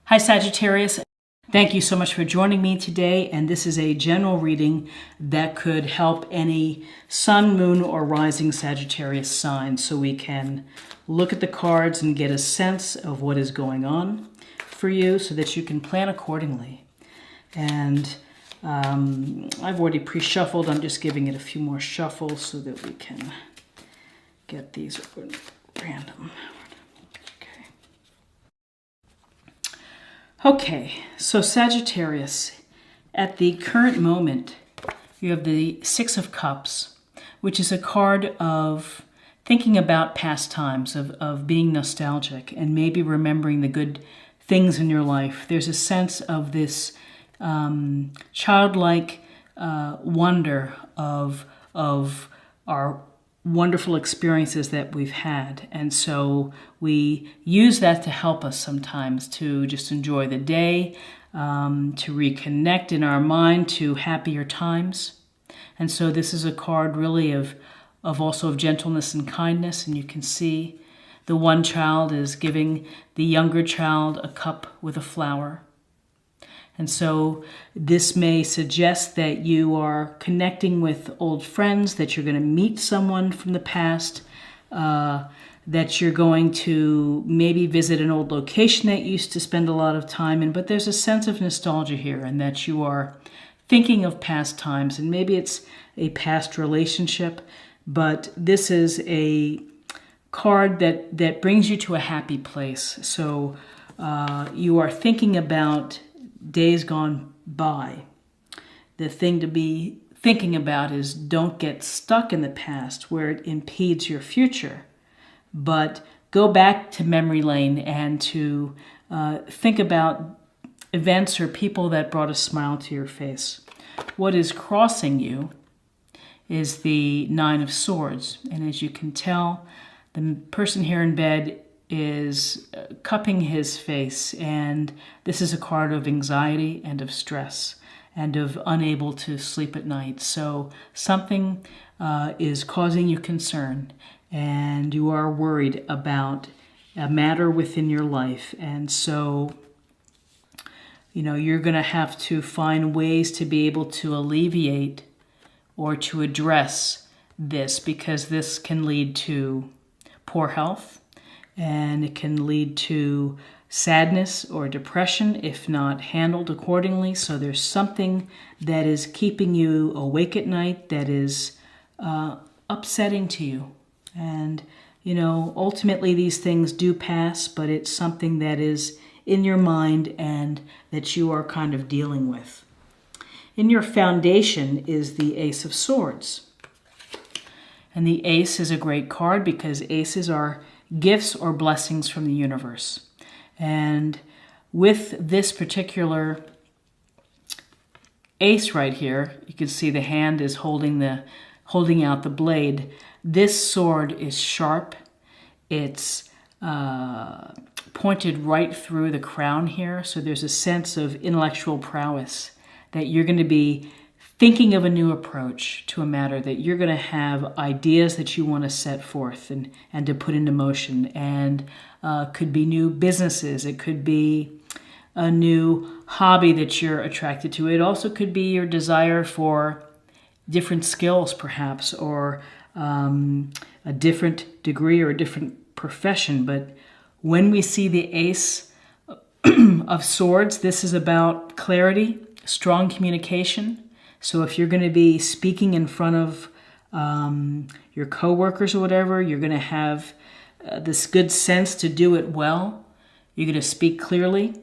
Hi Sagittarius, thank you so much for joining me today, and this is a general reading that could help any sun, moon, or rising Sagittarius sign, so we can look at the cards and get a sense of what is going on for you so that you can plan accordingly. And I've already pre-shuffled. I'm just giving it a few more shuffles so that we can get these random. Okay, so Sagittarius, at the current moment, you have the Six of Cups, which is a card of thinking about past times, of being nostalgic and maybe remembering the good things in your life. There's a sense of this childlike wonder of our wonderful experiences that we've had. And so we use that to help us sometimes to just enjoy the day, to reconnect in our mind to happier times. And so this is a card really of also of gentleness and kindness. And you can see the one child is giving the younger child a cup with a flower. And so this may suggest that you are connecting with old friends, that you're going to meet someone from the past, that you're going to maybe visit an old location that you used to spend a lot of time in. But there's a sense of nostalgia here, and that you are thinking of past times. And maybe it's a past relationship, but this is a card that brings you to a happy place. So you are thinking about days gone by. The thing to be thinking about is don't get stuck in the past where it impedes your future, but go back to memory lane and to think about events or people that brought a smile to your face. What is crossing you is the Nine of Swords, and as you can tell, the person here in bed is cupping his face, and this is a card of anxiety and of stress and of unable to sleep at night. So something is causing you concern, and you are worried about a matter within your life. And so, you know, you're going to have to find ways to be able to alleviate or to address this, because this can lead to poor health, and it can lead to sadness or depression if not handled accordingly. So there's something that is keeping you awake at night that is upsetting to you. And, you know, ultimately these things do pass, but it's something that is in your mind and that you are kind of dealing with. In your foundation is the Ace of Swords. And the Ace is a great card because aces are gifts or blessings from the universe. And with this particular ace right here, you can see the hand is holding out the blade. This sword is sharp. It's pointed right through the crown here. So there's a sense of intellectual prowess, that you're going to be thinking of a new approach to a matter, that you're going to have ideas that you want to set forth and to put into motion. And could be new businesses. It could be a new hobby that you're attracted to. It also could be your desire for different skills, perhaps, or a different degree or a different profession. But when we see the Ace of Swords, this is about clarity, strong communication. So if you're going to be speaking in front of your coworkers or whatever, you're going to have this good sense to do it well. You're going to speak clearly.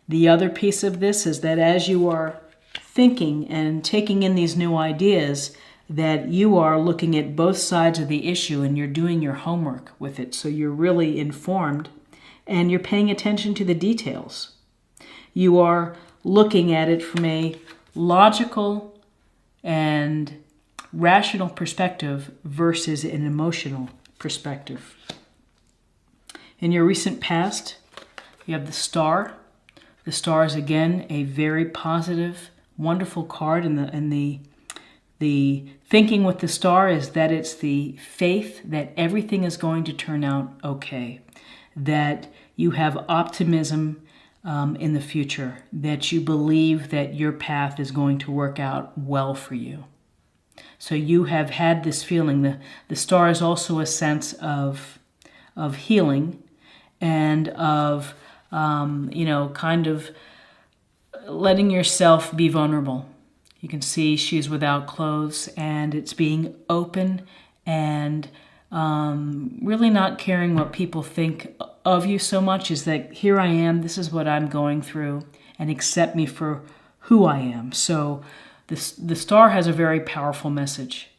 The other piece of this is that as you are thinking and taking in these new ideas, that you are looking at both sides of the issue and you're doing your homework with it. So you're really informed and you're paying attention to the details. You are looking at it from a logical and rational perspective versus an emotional perspective. In your recent past, you have the Star. The Star is again a very positive, wonderful card, and the thinking with the Star is that it's the faith that everything is going to turn out okay, that you have optimism in the future, that you believe that your path is going to work out well for you. So you have had this feeling. The star is also a sense of healing and of, kind of letting yourself be vulnerable. You can see she's without clothes, and it's being open and really not caring what people think of you so much, is that here I am, this is what I'm going through, and accept me for who I am. So the star has a very powerful message,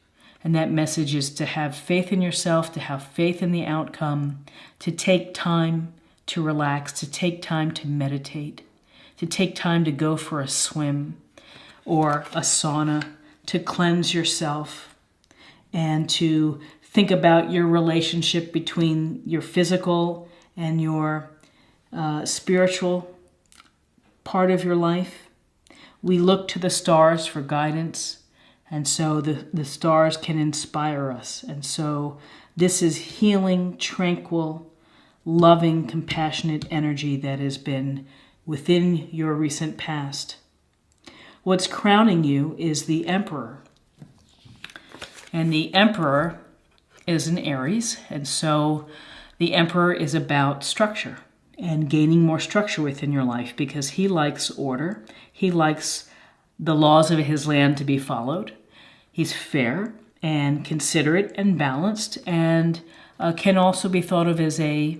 and that message is to have faith in yourself, to have faith in the outcome, to take time to relax, to take time to meditate, to take time to go for a swim or a sauna, to cleanse yourself, and to think about your relationship between your physical and your spiritual part of your life. We look to the stars for guidance, and so the stars can inspire us. And so this is healing, tranquil, loving, compassionate energy that has been within your recent past. What's crowning you is the Emperor. And the Emperor is an Aries, and so the Emperor is about structure and gaining more structure within your life, because he likes order. He likes the laws of his land to be followed. He's fair and considerate and balanced, and can also be thought of as a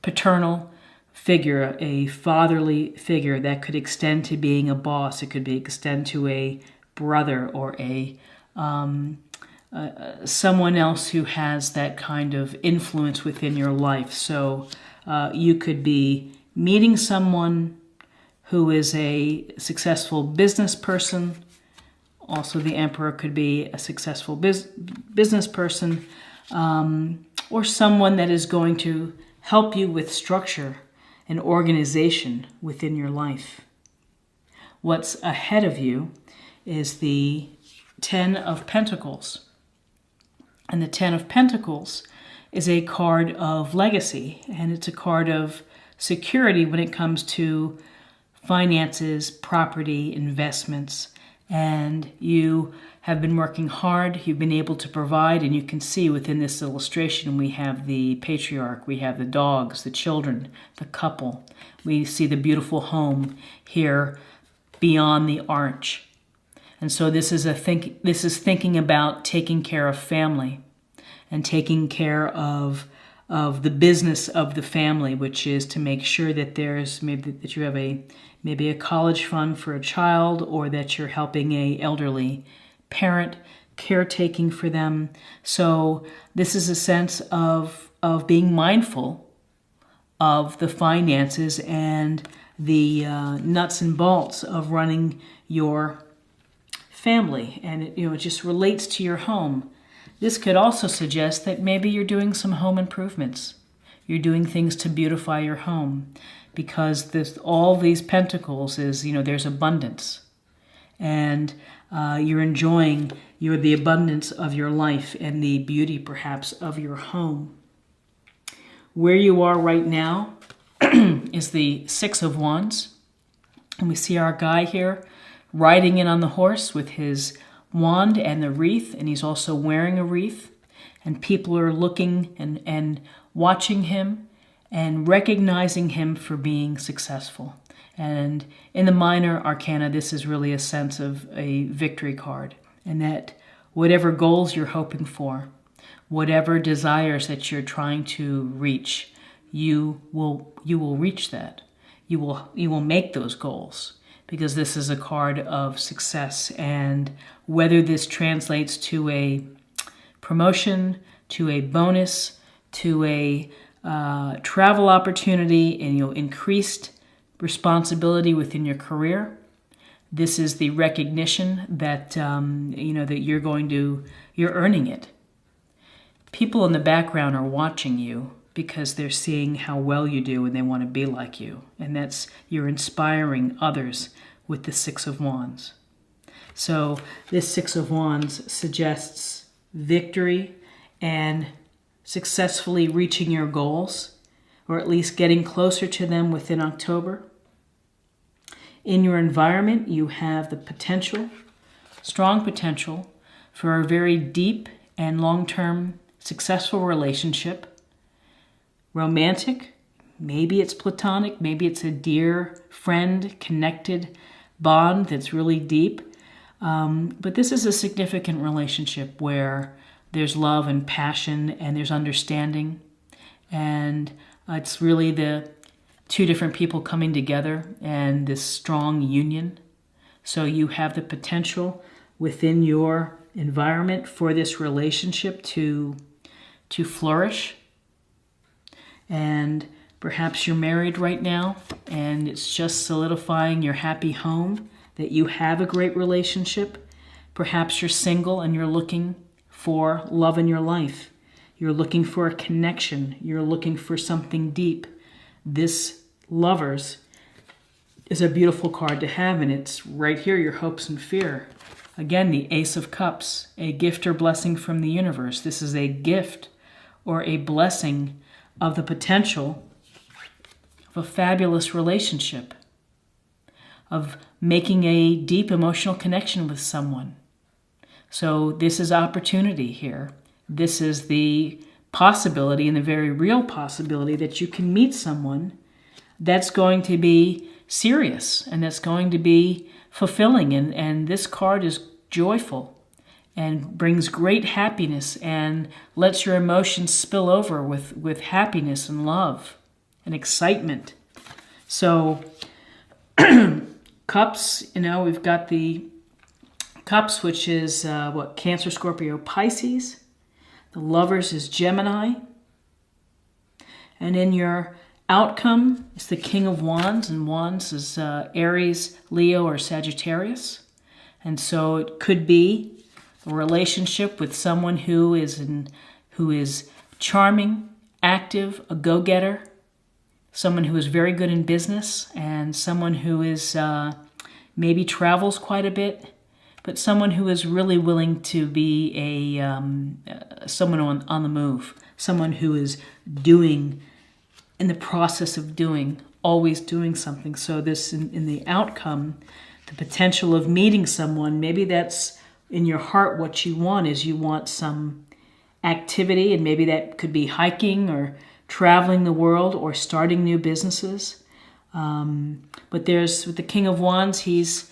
paternal figure, a fatherly figure that could extend to being a boss. It could extend to a brother or someone else who has that kind of influence within your life. So you could be meeting someone who is a successful business person. Also, the Emperor could be a successful business person, or someone that is going to help you with structure and organization within your life. What's ahead of you is the Ten of Pentacles. And the Ten of Pentacles is a card of legacy, and it's a card of security when it comes to finances, property, investments. And you have been working hard, you've been able to provide, and you can see within this illustration we have the patriarch, we have the dogs, the children, the couple. We see the beautiful home here beyond the arch. And so this is thinking about taking care of family and taking care of the business of the family, which is to make sure that that you have maybe a college fund for a child, or that you're helping a elderly parent, caretaking for them. So this is a sense of being mindful of the finances and the nuts and bolts of running your family, and it just relates to your home. This could also suggest that maybe you're doing some home improvements. You're doing things to beautify your home, because all these pentacles is, there's abundance, and you're enjoying the abundance of your life and the beauty perhaps of your home. Where you are right now is the Six of Wands, and we see our guy here riding in on the horse with his wand and the wreath, and he's also wearing a wreath, and people are looking and watching him and recognizing him for being successful. And in the minor arcana, this is really a sense of a victory card, and that whatever goals you're hoping for, whatever desires that you're trying to reach, you will reach that. You will make those goals, because this is a card of success. And whether this translates to a promotion, to a bonus, to a travel opportunity, and increased responsibility within your career, this is the recognition that that you're earning it. People in the background are watching you because they're seeing how well you do and they want to be like you. And you're inspiring others with the Six of Wands. So this Six of Wands suggests victory and successfully reaching your goals, or at least getting closer to them within October. in your environment, you have the potential, strong potential, for a very deep and long-term successful relationship. Romantic, maybe it's platonic, maybe it's a dear friend, connected bond that's really deep. But this is a significant relationship where there's love and passion and there's understanding. And it's really the two different people coming together and this strong union. So you have the potential within your environment for this relationship to flourish. And perhaps you're married right now and it's just solidifying your happy home, that you have a great relationship. Perhaps you're single and you're looking for love in your life. You're looking for a connection. You're looking for something deep. This Lovers is a beautiful card to have, and it's right here, your hopes and fear. Again, the Ace of Cups, a gift or blessing from the universe. This is a gift or a blessing of the potential of a fabulous relationship, of making a deep emotional connection with someone. So this is opportunity here. This is the possibility, and the very real possibility, that you can meet someone that's going to be serious and that's going to be fulfilling. And this card is joyful and brings great happiness and lets your emotions spill over with happiness and love and excitement. So Cups, we've got the Cups, which is Cancer, Scorpio, Pisces. The Lovers is Gemini. And in your outcome is the King of Wands, and Wands is Aries, Leo, or Sagittarius. And so it could be a relationship with someone who is charming, active, a go-getter, someone who is very good in business, and someone who is maybe travels quite a bit, but someone who is really willing to be someone on the move, someone who is doing, in the process of doing, always doing something. So this, in the outcome, the potential of meeting someone, maybe that's in your heart what you want, is you want some activity, and maybe that could be hiking or traveling the world or starting new businesses. But with the King of Wands, he's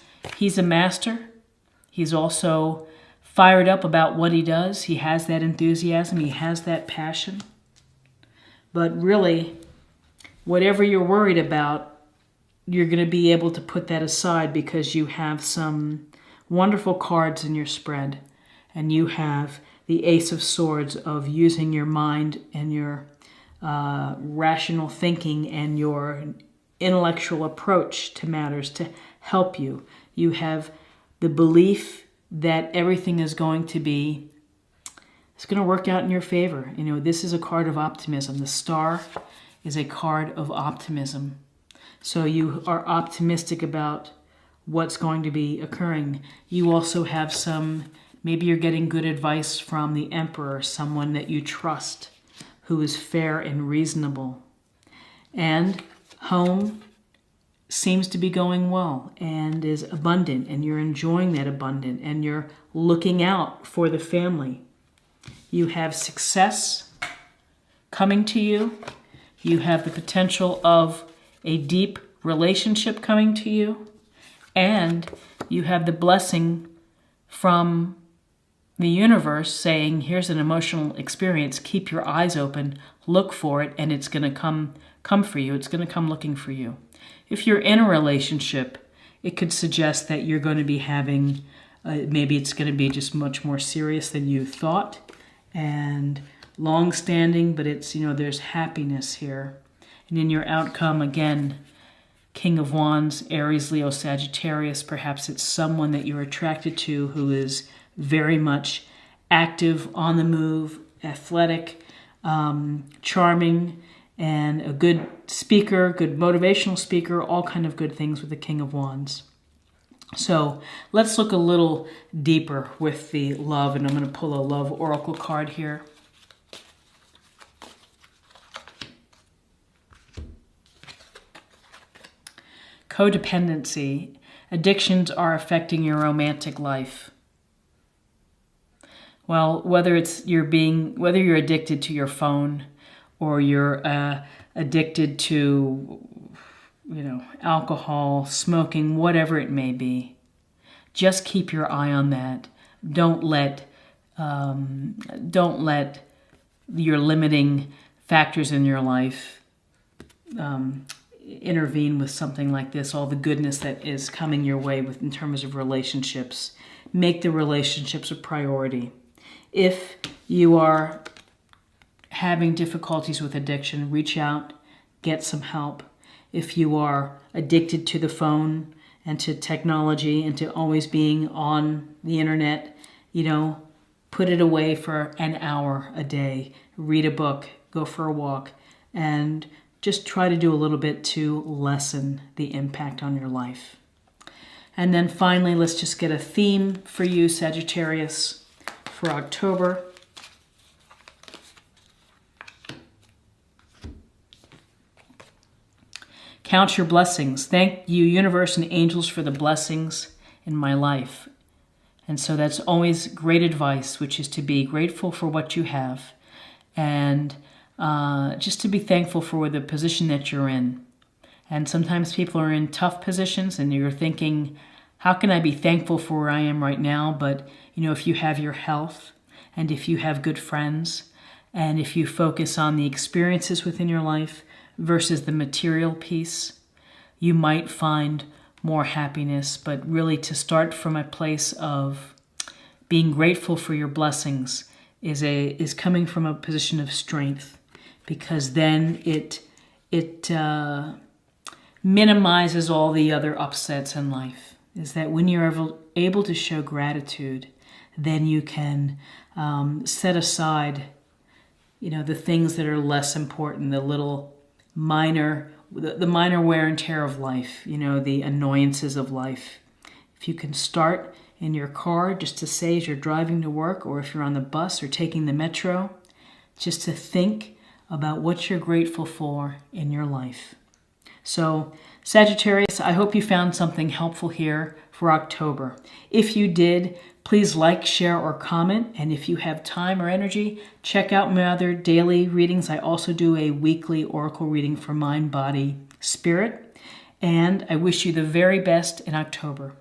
a master. He's also fired up about what he does. He has that enthusiasm. He has that passion. But really, whatever you're worried about, you're going to be able to put that aside because you have some wonderful cards in your spread. And you have the Ace of Swords, of using your mind and your rational thinking and your intellectual approach to matters to help you. You have the belief that everything is going to work out in your favor. This is a card of optimism. The Star is a card of optimism. So you are optimistic about what's going to be occurring. You also have maybe you're getting good advice from the Emperor, someone that you trust, who is fair and reasonable. And home seems to be going well and is abundant, and you're enjoying that abundance, and you're looking out for the family. You have success coming to you. You have the potential of a deep relationship coming to you, and you have the blessing from the universe saying, here's an emotional experience, keep your eyes open, look for it, and it's going to come for you. It's going to come looking for you. If you're in a relationship, it could suggest that you're going to be having, maybe it's going to be just much more serious than you thought and long-standing, but it's, there's happiness here. And in your outcome, again, King of Wands, Aries, Leo, Sagittarius, perhaps it's someone that you're attracted to who is very much active, on the move, athletic, charming, and a good speaker, good motivational speaker, all kind of good things with the King of Wands. So let's look a little deeper with the love, and I'm going to pull a love oracle card here. codependency. Addictions are affecting your romantic life. Well, whether you're addicted to your phone, or you're addicted to, alcohol, smoking, whatever it may be, just keep your eye on that. Don't let your limiting factors in your life intervene with something like this. All the goodness that is coming your way in terms of relationships. Make the relationships a priority. If you are having difficulties with addiction, reach out, get some help. If you are addicted to the phone and to technology and to always being on the internet, put it away for an hour a day. Read a book, go for a walk, and just try to do a little bit to lessen the impact on your life. And then finally, let's just get a theme for you, Sagittarius, for October. Count your blessings. Thank you, universe and angels, for the blessings in my life. And so that's always great advice, which is to be grateful for what you have, and just to be thankful for the position that you're in. And sometimes people are in tough positions and you're thinking, how can I be thankful for where I am right now? But, if you have your health, and if you have good friends, and if you focus on the experiences within your life versus the material piece, you might find more happiness. But really, to start from a place of being grateful for your blessings is coming from a position of strength, because then it minimizes all the other upsets in life. Is that when you're able to show gratitude, then you can set aside, the things that are less important, the little minor wear and tear of life, the annoyances of life. If you can start in your car, just to say as you're driving to work, or if you're on the bus or taking the metro, just to think about what you're grateful for in your life. So, Sagittarius, I hope you found something helpful here for October. If you did, please like, share, or comment. And if you have time or energy, check out my other daily readings. I also do a weekly oracle reading for mind, body, spirit. And I wish you the very best in October.